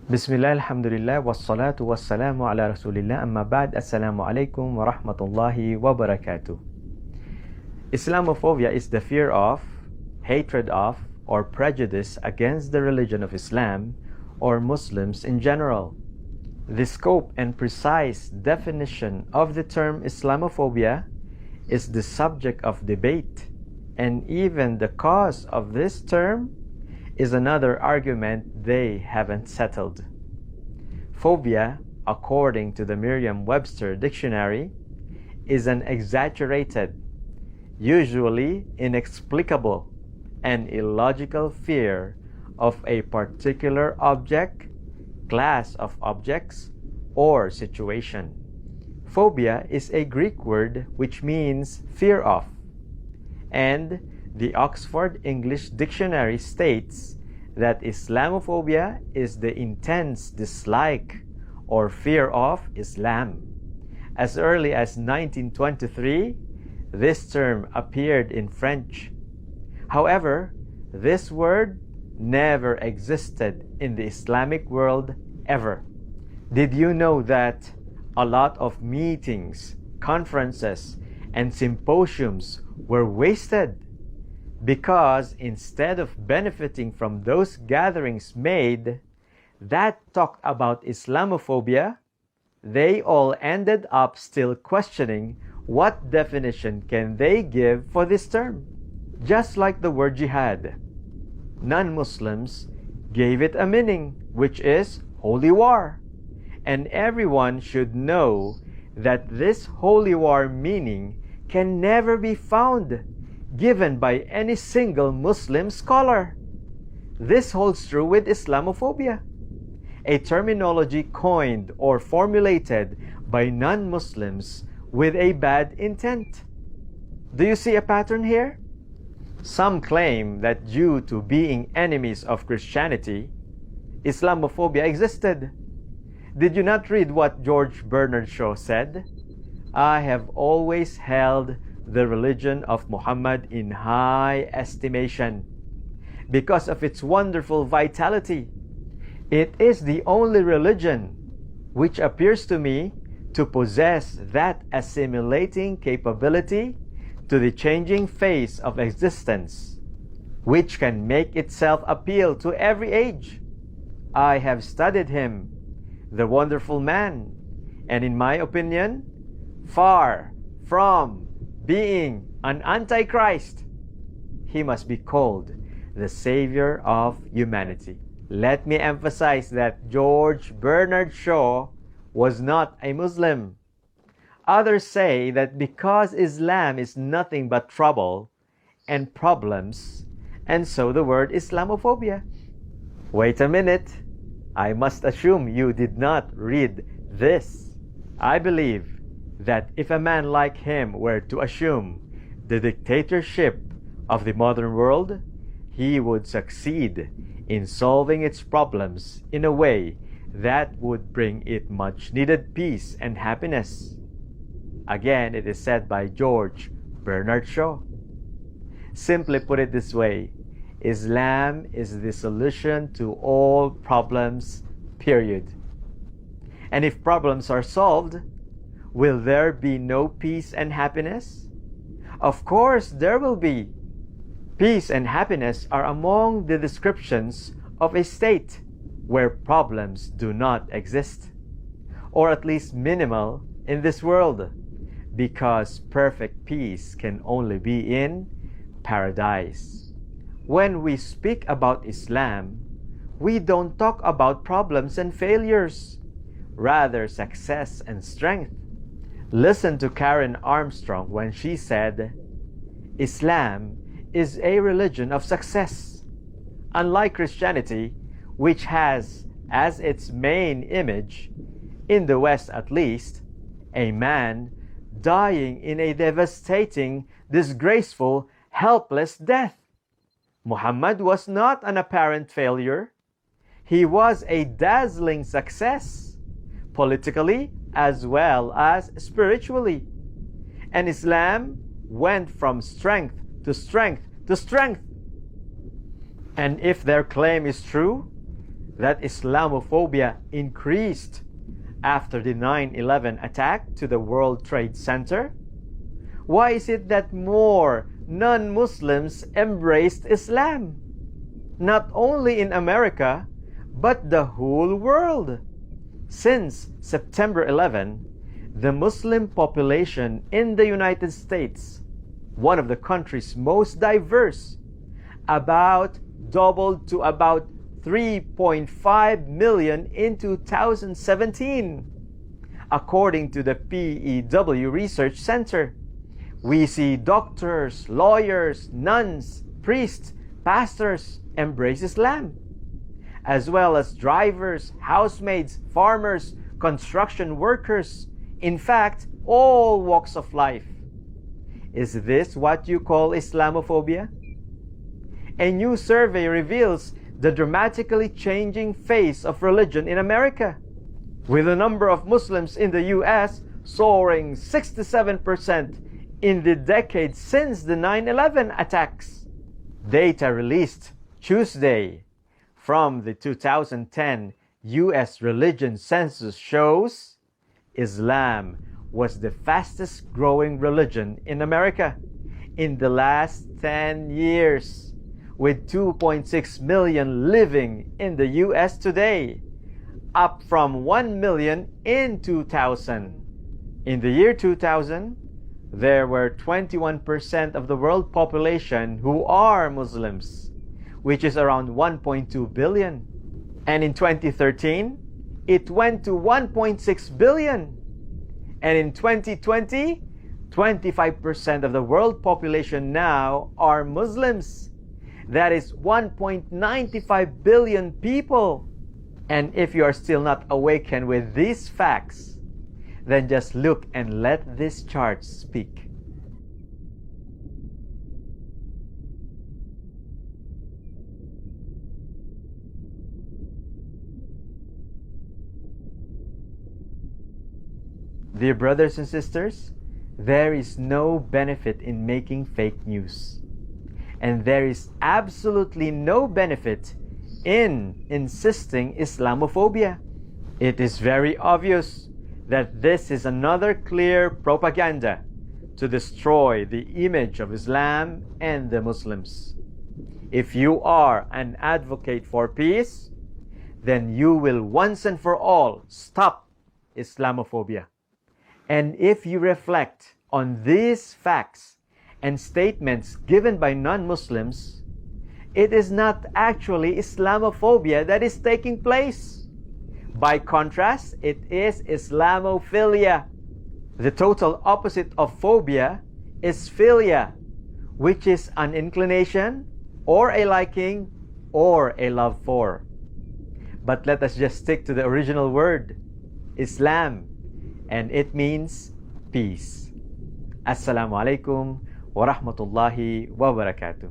Bismillah, alhamdulillah, wassalatu wassalamu ala rasulillah, amma ba'd, assalamu alaikum wa rahmatullahi wa barakatuh. Islamophobia is the fear of, hatred of, or prejudice against the religion of Islam or Muslims in general. The scope and precise definition of the term Islamophobia is the subject of debate, and even the cause of this term is another argument they haven't settled. Phobia, according to the Merriam-Webster dictionary, is an exaggerated, usually inexplicable and illogical fear of a particular object, class of objects, or situation. Phobia is a Greek word which means fear of, and the Oxford English Dictionary states that Islamophobia is the intense dislike or fear of Islam. As early as 1923, this term appeared in French. However, this word never existed in the Islamic world ever. Did you know that a lot of meetings, conferences, and symposiums were wasted because instead of benefiting from those gatherings made that talked about Islamophobia, they all ended up still questioning what definition can they give for this term? Just like the word jihad, non-Muslims gave it a meaning, which is holy war. And everyone should know that this holy war meaning can never be found given by any single Muslim scholar. This holds true with Islamophobia, a terminology coined or formulated by non-Muslims with a bad intent. Do you see a pattern here? Some claim that due to being enemies of Christianity, Islamophobia existed. Did you not read what George Bernard Shaw said? I have always held the religion of Muhammad in high estimation because of its wonderful vitality. It is the only religion which appears to me to possess that assimilating capability to the changing face of existence, which can make itself appeal to every age. I have studied him, the wonderful man, and in my opinion, far from being an antichrist, he must be called the savior of humanity. Let me emphasize that George Bernard Shaw was not a Muslim. Others say that because Islam is nothing but trouble and problems, and so the word Islamophobia. Wait a minute. I must assume you did not read this. I believe that if a man like him were to assume the dictatorship of the modern world, he would succeed in solving its problems in a way that would bring it much needed peace and happiness. Again, it is said by George Bernard Shaw. Simply put it this way, Islam is the solution to all problems, period. And if problems are solved, will there be no peace and happiness? Of course there will be. Peace and happiness are among the descriptions of a state where problems do not exist, or at least minimal in this world, because perfect peace can only be in paradise. When we speak about Islam, we don't talk about problems and failures, rather success and strength. Listen to Karen Armstrong when she said, Islam is a religion of success. Unlike Christianity, which has as its main image, in the West at least, a man dying in a devastating, disgraceful, helpless death. Muhammad was not an apparent failure. He was a dazzling success, politically as well as spiritually. And Islam went from strength to strength to strength. And if their claim is true, that Islamophobia increased after the 9/11 attack to the World Trade Center? Why is it that more non-Muslims embraced Islam? Not only in America, but the whole world. Since September 11, the Muslim population in the United States, one of the country's most diverse, about doubled to about 3.5 million in 2017, according to the PEW Research Center. We see doctors, lawyers, nuns, priests, pastors embrace Islam, as well as drivers, housemaids, farmers, construction workers, in fact, all walks of life. Is this what you call Islamophobia? A new survey reveals the dramatically changing face of religion in America, with the number of Muslims in the US soaring 67% in the decade since the 9/11 attacks. Data released Tuesday from the 2010 US religion census shows Islam was the fastest growing religion in America in the last 10 years, with 2.6 million living in the US today, up from 1 million in 2000. In the year 2000, there were 21% of the world population who are Muslims, which is around 1.2 billion. And in 2013, it went to 1.6 billion. And in 2020, 25% of the world population now are Muslims. That is 1.95 billion people. And if you are still not awakened with these facts, then just look and let this chart speak. Dear brothers and sisters, there is no benefit in making fake news. And there is absolutely no benefit in insisting Islamophobia. It is very obvious that this is another clear propaganda to destroy the image of Islam and the Muslims. If you are an advocate for peace, then you will once and for all stop Islamophobia. And if you reflect on these facts and statements given by non-Muslims, it is not actually Islamophobia that is taking place. By contrast, it is islamophilia. The total opposite of phobia is philia, which is an inclination or a liking or a love for. But let us just stick to the original word, Islam, and it means peace. Assalamu alaikum wa rahmatullahi wa barakatuh.